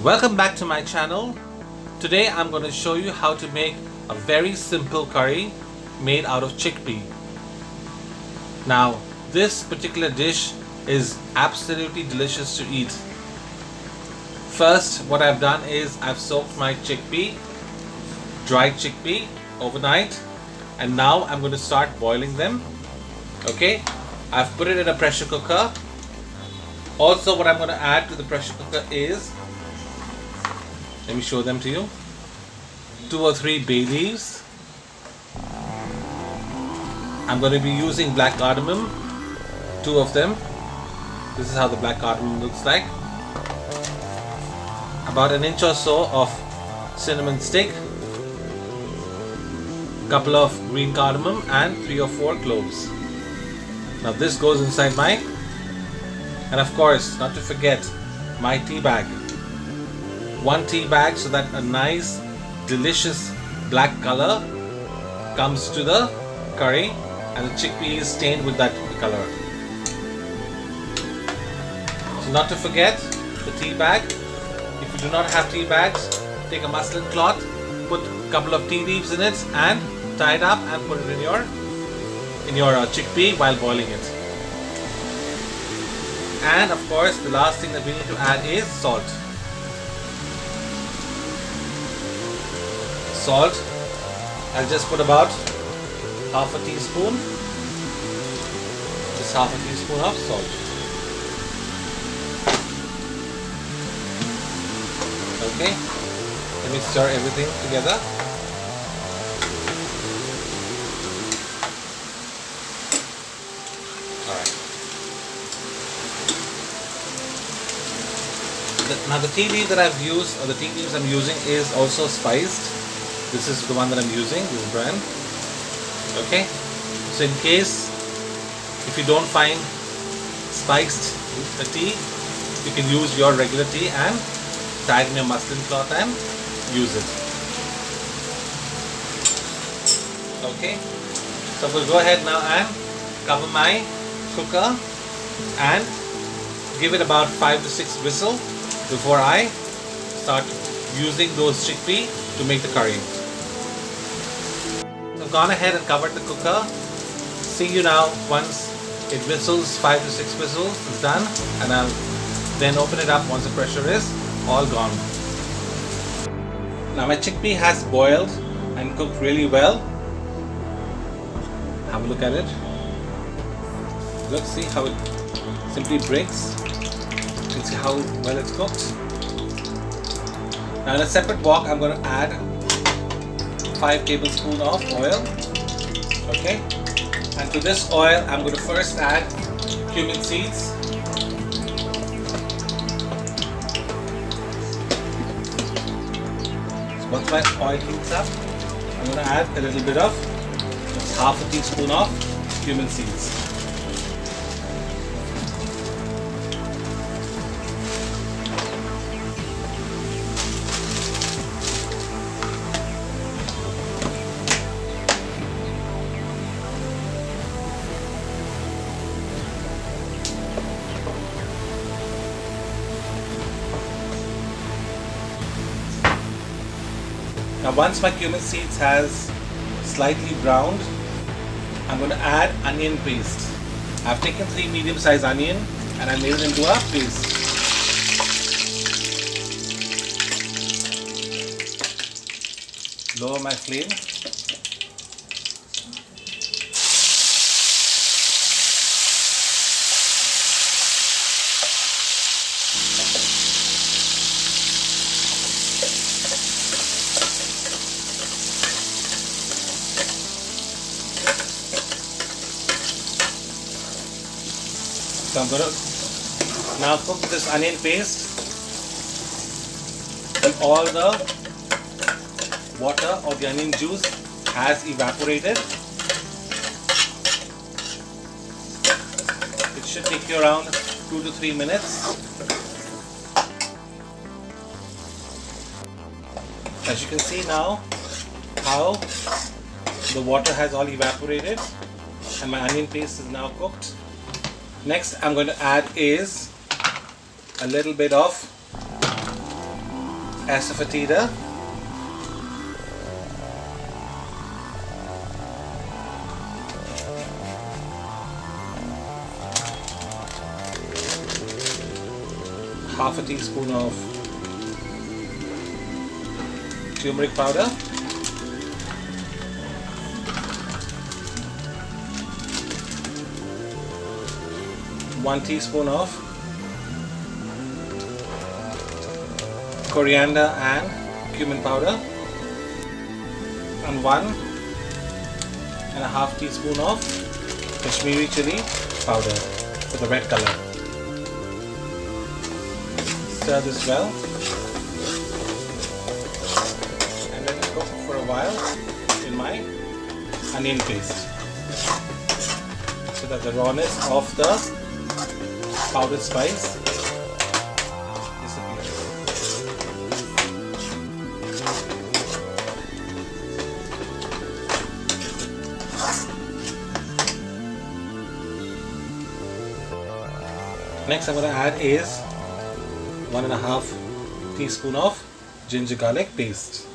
Welcome back to my channel. Today I'm going to show you how to make a very simple curry made out of chickpea. Now this particular dish is absolutely delicious to eat. First, what I've done is I've soaked my chickpea, dried chickpea overnight, and now I'm going to start boiling them. Okay, I've put it in a pressure cooker. Also, what I'm going to add to the pressure cooker is, let me show them to you, 2 or 3 bay leaves. I'm going to be using black cardamom, 2 of them. This is how the black cardamom looks like. About an inch or so of cinnamon stick, couple of green cardamom, and 3 or 4 cloves. Now this goes inside my, and of course, not to forget, my tea bag. 1 tea bag so that a nice, delicious black color comes to the curry and the chickpea is stained with that color. So not to forget the tea bag. If you do not have tea bags, take a muslin cloth, put a couple of tea leaves in it and tie it up and put it in your chickpea while boiling it. And of course, the last thing that we need to add is salt. Salt, I'll just put about half a teaspoon. Just half a teaspoon of salt. Okay, let me stir everything together. Alright. Now the tea leaf that I've used, or the tea leaves I'm using, is also spiced. This is the one that I'm using, this brand. Okay, so in case if you don't find spiced tea, you can use your regular tea and tie it in your muslin cloth and use it. Okay, so we'll go ahead now and cover my cooker and give it about 5 to 6 whistles before I start using those chickpea to make the curry. So I've gone ahead and covered the cooker. See you now once it whistles, 5 to 6 whistles is done, and I'll then open it up once the pressure is all gone. Now my chickpea has boiled and cooked really well. Have a look at it. Look, see how it simply breaks. You can see how well it's cooked. Now in a separate wok, I'm going to add 5 tablespoons of oil. Okay, and to this oil, I'm going to first add cumin seeds. So once my oil heats up, I'm going to add a little bit of, just half a teaspoon of cumin seeds. Now once my cumin seeds has slightly browned, I'm going to add onion paste. I've taken 3 medium-sized onion and I made it into a paste. Lower my flame. So I'm going to now cook this onion paste and all the water or the onion juice has evaporated. It should take you around 2 to 3 minutes. As you can see now how the water has all evaporated and my onion paste is now cooked. Next I'm going to add is a little bit of asafoetida, half a teaspoon of turmeric powder, 1 teaspoon of coriander and cumin powder, and 1.5 teaspoon of Kashmiri chili powder for the red color. Stir this well and let it cook for a while in my onion paste so that the rawness of the powdered spice disappears. Next I'm going to add is 1.5 teaspoon of ginger garlic paste,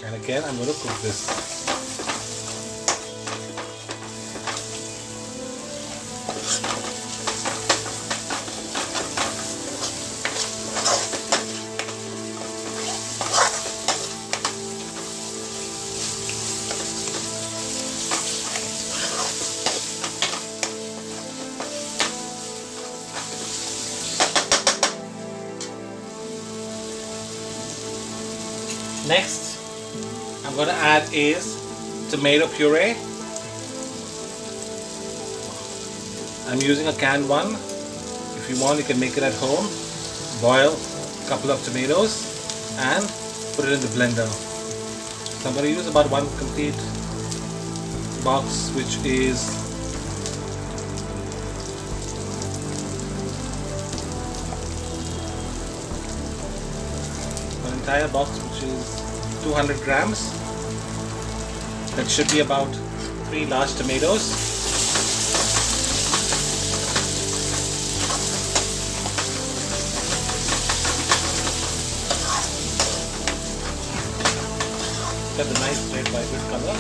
and again I'm going to cook this. Next, I'm going to add is tomato puree. I'm using a canned one. If you want, you can make it at home. Boil a couple of tomatoes and put it in the blender. So I'm going to use about 1 complete box, which is an entire box, which is 200 grams. That should be about 3 large tomatoes. Got the nice red vibrant color.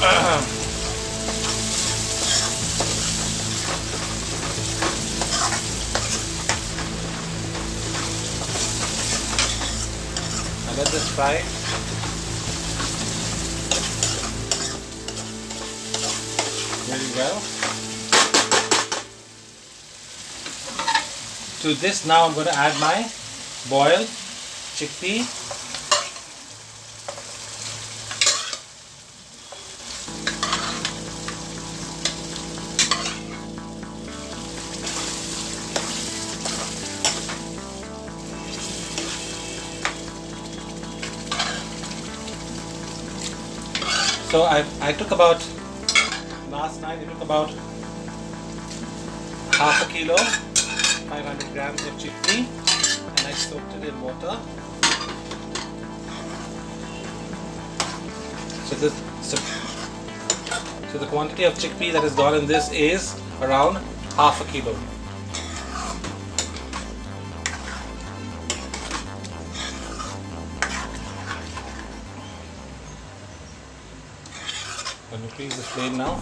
Now let this fry. Very well. To this now I'm going to add my boiled chickpea. So I took about, last night I took about half a kilo, 500 grams of chickpea, and I soaked it in water. So the quantity of chickpea that is gone in this is around half a kilo. Can you increase the flame now?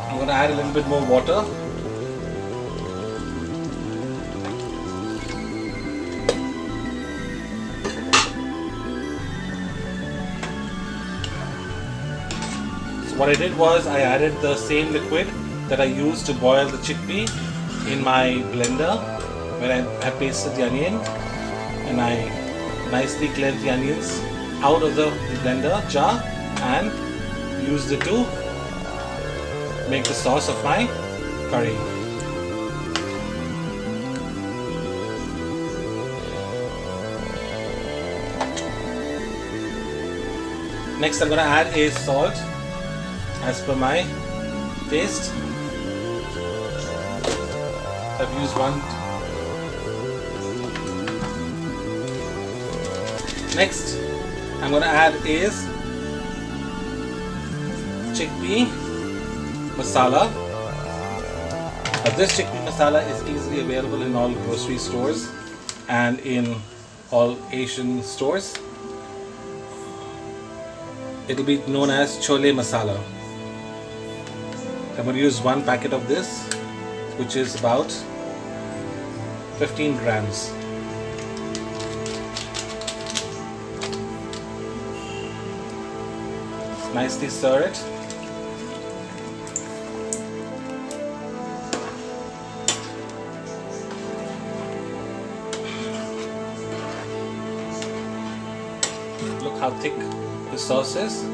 I'm going to add a little bit more water. So what I did was I added the same liquid that I used to boil the chickpea in my blender, where I pasted the onion, and I nicely cleansed the onions out of the blender jar and used it to make the sauce of my curry. Next I'm going to add is salt as per my taste. I've used one. Next I'm going to add is chickpea masala. Now this chickpea masala is easily available in all grocery stores and in all Asian stores. It'll be known as Chole masala. I'm going to use one packet of this, which is about 15 grams. Nicely stir it. Look how thick the sauce is.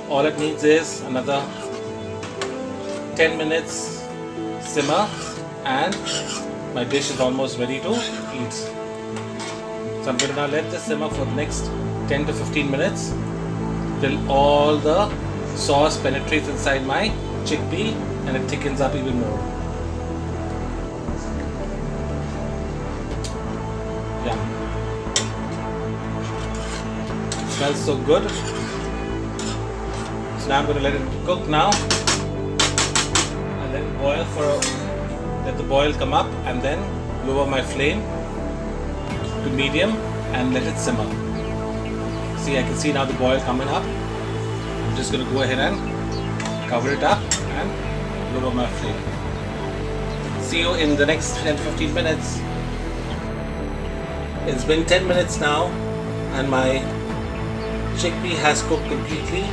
All it needs is another 10 minutes simmer and my dish is almost ready to eat. So I'm going to now let this simmer for the next 10 to 15 minutes till all the sauce penetrates inside my chickpea and it thickens up even more. Yum. It smells so good. So now I'm going to let it cook now and let it boil let the boil come up and then lower my flame to medium and let it simmer. See, I can see now the boil coming up. I'm just going to go ahead and cover it up and lower my flame. See you in the next 10 to 15 minutes. It's been 10 minutes now and my chickpea has cooked completely.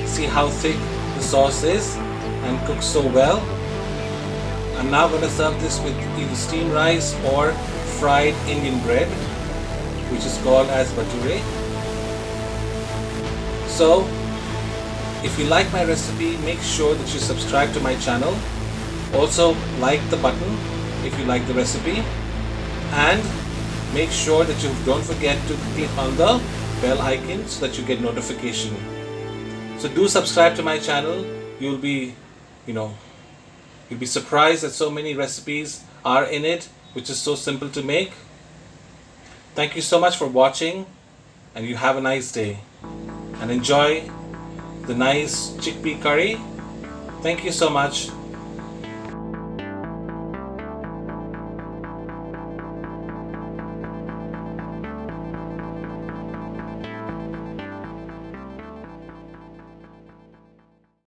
See how thick the sauce is and cooked so well. I'm now going to serve this with either steamed rice or fried Indian bread, which is called as bhature. So, if you like my recipe, make sure that you subscribe to my channel. Also, like the button if you like the recipe, and make sure that you don't forget to click on the bell icon so that you get notification. So do subscribe to my channel. You'll be surprised that so many recipes are in it, which is so simple to make. Thank you so much for watching, and you have a nice day. And enjoy the nice chickpea curry. Thank you so much.